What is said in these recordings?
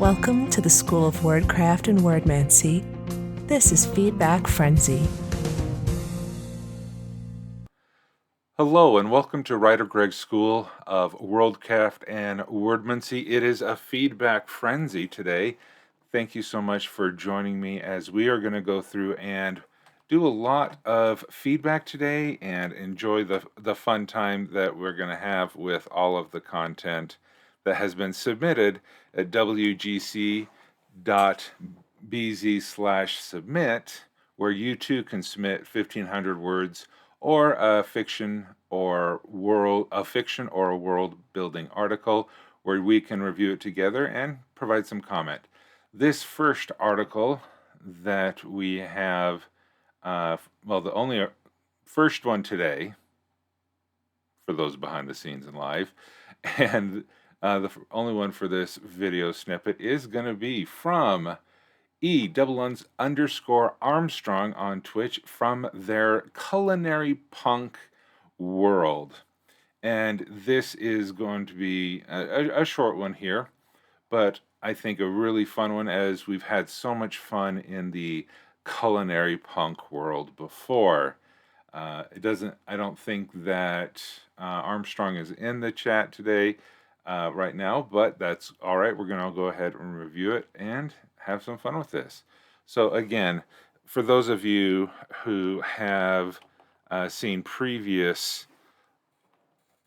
Welcome to the School of Wordcraft and Worldmancy. This is Feedback Frenzy. Hello and welcome to WriterGreg School of Worldcraft and Worldmancy. It is a feedback frenzy today. Thank you so much for joining me as we are going to go through and do a lot of feedback today and enjoy the fun time that we're going to have with all of the content that has been submitted at wgc.bz/submit, where you too can submit 1,500 words or a fiction or a world building article where we can review it together and provide some comment. This first article that we have, the only first one today for those behind the scenes and live, and the only one for this video snippet is going to be from _Armstrong on Twitch from their culinary punk world. And this is going to be a short one here, but I think a really fun one, as we've had so much fun in the culinary punk world before. I don't think that Armstrong is in the chat today right now, but that's all right. We're going to go ahead and review it and have some fun with this. So again, for those of you who have seen previous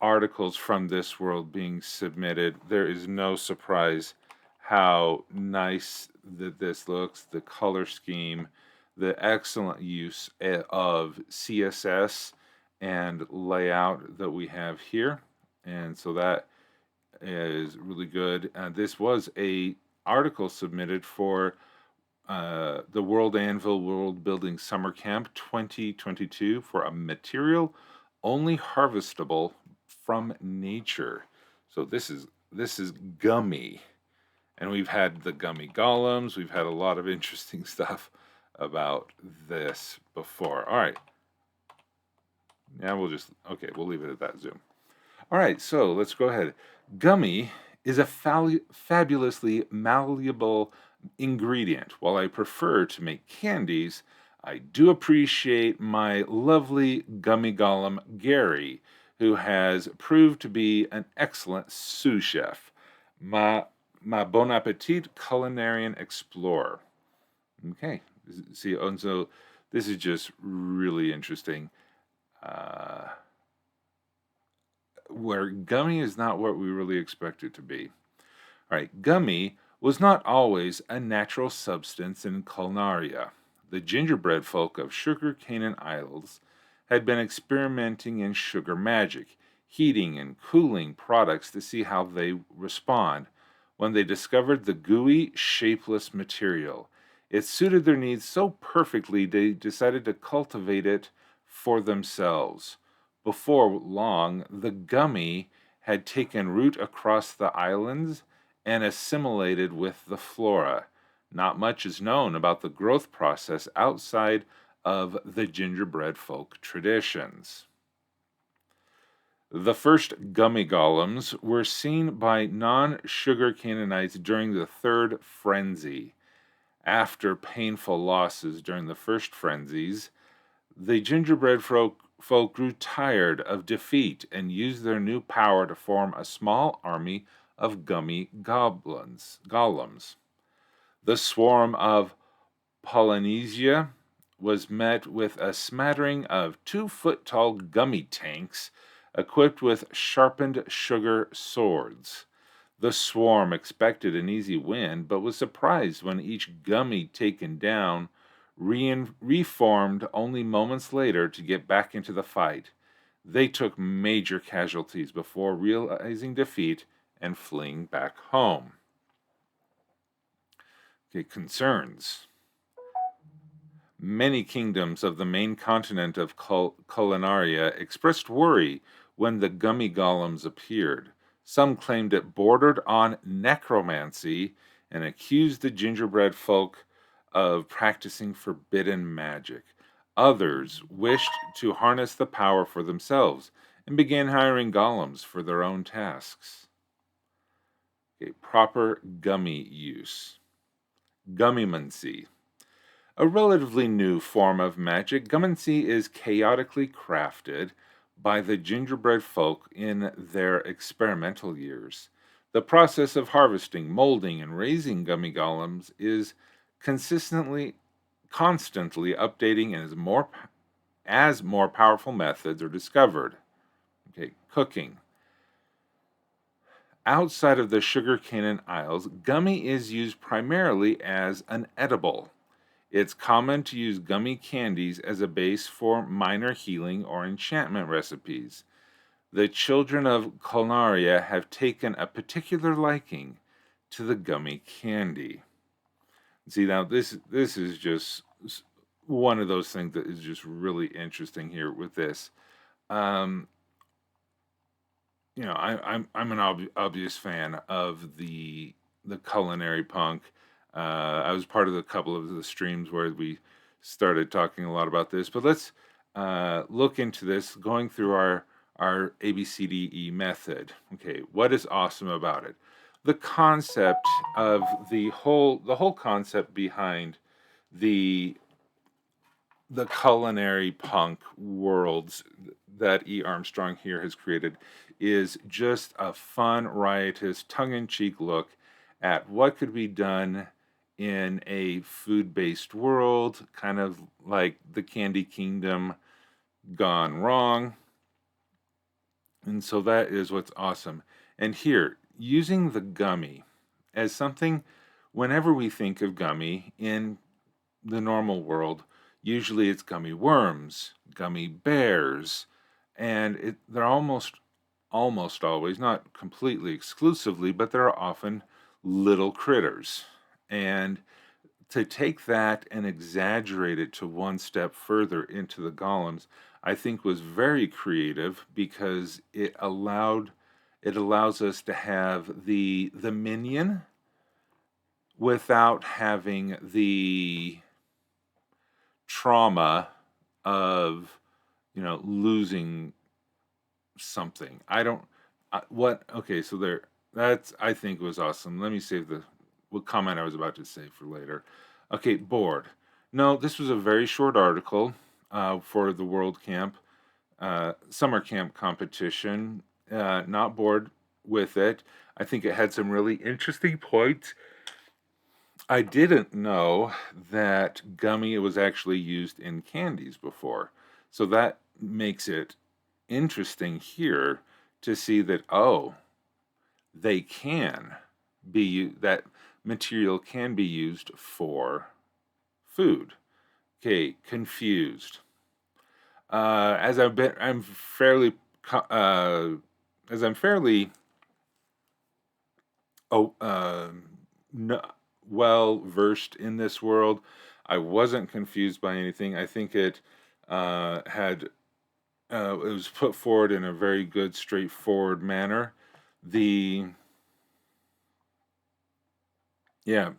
articles from this world being submitted, there is no surprise how nice that this looks, the color scheme, the excellent use of CSS and layout that we have here. And so that is really good. This was a article submitted for the World Anvil World Building Summer Camp 2022 for a material only harvestable from nature. So this is gummy, and we've had the gummy golems. We've had a lot of interesting stuff about this before. All right. Yeah, we'll leave it at that. Zoom. All right, so let's go ahead. Gummy is a fabulously malleable ingredient. While I prefer to make candies, I do appreciate my lovely gummy golem, Gary, who has proved to be an excellent sous chef. My bon appetit culinarian explorer. Okay, see, and so this is just really interesting. Where gummy is not what we really expect it to be. All right, gummy was not always a natural substance in culinaria. The gingerbread folk of Sugar Canaan Isles had been experimenting in sugar magic, heating and cooling products to see how they respond, when they discovered the gooey, shapeless material. It suited their needs so perfectly they decided to cultivate it for themselves. Before long, the gummy had taken root across the islands and assimilated with the flora. Not much is known about the growth process outside of the gingerbread folk traditions. The first gummy golems were seen by non-sugar Canaanites during the Third Frenzy. After painful losses during the first frenzies, the gingerbread folk grew tired of defeat and used their new power to form a small army of gummy golems. The swarm of Polynesia was met with a smattering of 2-foot-tall gummy tanks equipped with sharpened sugar swords. The swarm expected an easy win, but was surprised when each gummy taken down reformed only moments later to get back into the fight. They took major casualties before realizing defeat and fleeing back home. Okay, concerns. Many kingdoms of the main continent of Culinaria expressed worry when the gummy golems appeared. Some claimed it bordered on necromancy and accused the gingerbread folk of practicing forbidden magic. Others wished to harness the power for themselves and began hiring golems for their own tasks. Okay, proper gummy use. Gummimancy. A relatively new form of magic, Gummancy is chaotically crafted by the gingerbread folk in their experimental years. The process of harvesting, molding, and raising gummy golems is constantly updating as more powerful methods are discovered. Okay, cooking. Outside of the sugarcane and isles, gummy is used primarily as an edible. It's common to use gummy candies as a base for minor healing or enchantment recipes. The children of Culnaria have taken a particular liking to the gummy candy. See, now this is just one of those things that is just really interesting here with this. Um, I'm an obvious fan of the culinary punk. I was part of a couple of the streams where we started talking a lot about this, but let's look into this going through our ABCDE method. Okay, what is awesome about it? The concept of the whole concept behind the the culinary punk worlds that E. Armstrong here has created is just a fun, riotous, tongue in cheek look at what could be done in a food based world, kind of like the Candy Kingdom gone wrong. And so that is what's awesome. And here, using the gummy as something, whenever we think of gummy in the normal world, usually it's gummy worms, gummy bears, and they're almost always, not completely exclusively, but they're often little critters. And to take that and exaggerate it to one step further into the golems, I think was very creative because it allows us to have the minion without having the trauma of losing something. I don't what okay, so there that's I think was awesome. Let me save the what comment I was about to say for later. Okay, bored. No, this was a very short article for the World Camp summer camp competition. Not bored with it. I think it had some really interesting points. I didn't know that gummy was actually used in candies before. So that makes it interesting here to see that, oh, they can that material can be used for food. Okay, confused. As I've been, I'm fairly, as I'm fairly, oh, no, well versed in this world. I wasn't confused by anything. I think it it was put forward in a very good, straightforward manner. The Yeah,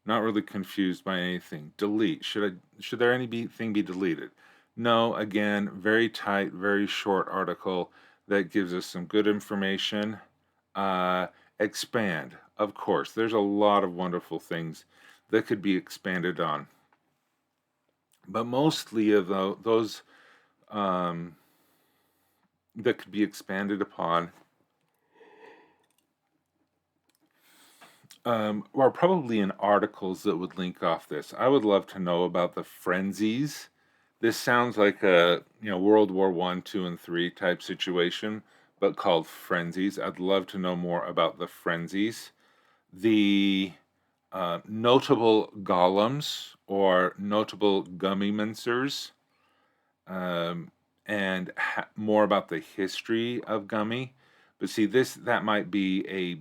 not really confused by anything. Delete. Should there anything be deleted? No. Again, very tight, very short article that gives us some good information. Expand. Of course, there's a lot of wonderful things that could be expanded on, but mostly of those um, that could be expanded upon are probably in articles that would link off this. I would love to know about the frenzies. This sounds like a World War One, two, and three type situation, but called frenzies. I'd love to know more about the frenzies. The notable golems or notable gummy mincers, and more about the history of gummy. But see, that might be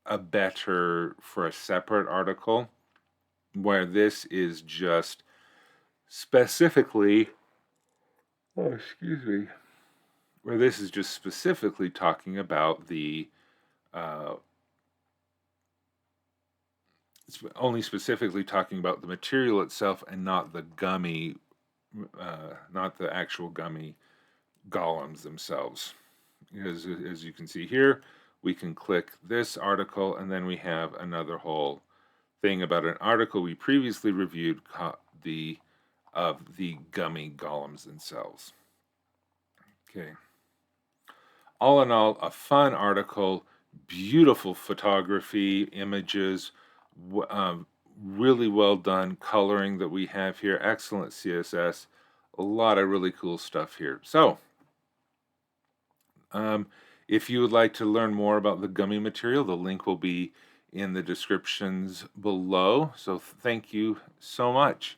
a better for a separate article, where this is just specifically, oh, excuse me, where this is just specifically talking about uh, it's only specifically talking about the material itself and not the gummy, not the actual gummy golems themselves. As you can see here, we can click this article, and then we have another whole thing about an article we previously reviewed of the gummy golems themselves. Okay. All in all, a fun article, beautiful photography, images, really well done coloring that we have here, excellent CSS, a lot of really cool stuff here. So, if you would like to learn more about the gummy material, the link will be in the descriptions below. So thank you so much.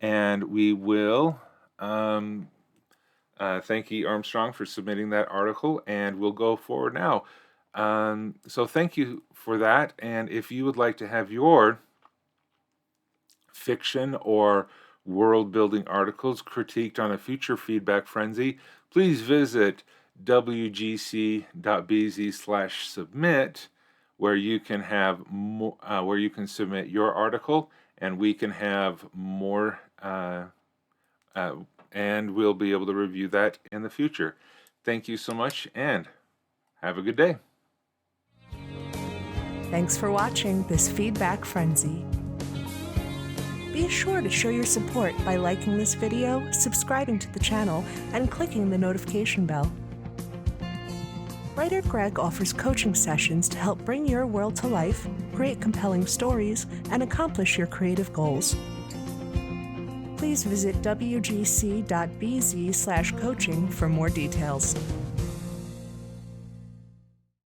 And we will thank E. Armstrong for submitting that article, and we'll go forward now. So thank you for that. And if you would like to have your fiction or world building articles critiqued on a future Feedback Frenzy, please visit wgc.bz/submit, where you can have where you can submit your article, and we can have more, and we'll be able to review that in the future. Thank you so much, and have a good day. Thanks for watching this Feedback Frenzy. Be sure to show your support by liking this video, subscribing to the channel, and clicking the notification bell. WriterGreg offers coaching sessions to help bring your world to life, create compelling stories, and accomplish your creative goals. Please visit wgc.bz/coaching for more details.